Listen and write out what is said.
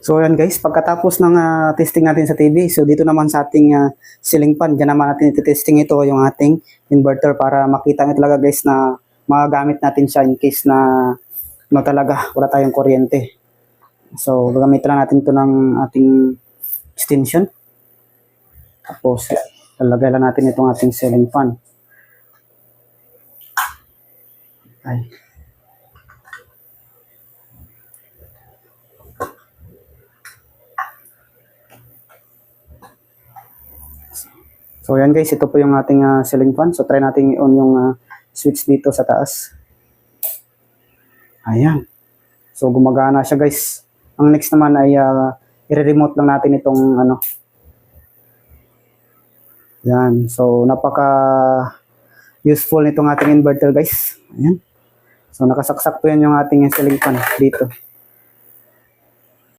So yan guys, pagkatapos ng testing natin sa TV, so dito naman sa ating ceiling fan, dyan naman natin iti-testing ito yung ating inverter para makita nyo talaga guys na magagamit natin siya in case na talaga wala tayong kuryente. So gagamitan lang natin ito ng ating extension. Tapos lalagay lang natin itong ating ceiling fan. Ay. So yan guys, ito po yung ating ceiling fan. So try natin i-on yung switch dito sa taas. Ayan. So gumagana siya guys. Ang next naman ay i-remote lang natin itong ano. Yan. So napaka useful nitong ating inverter guys. Ayan. So nakasaksak po yan yung ating ceiling fan dito.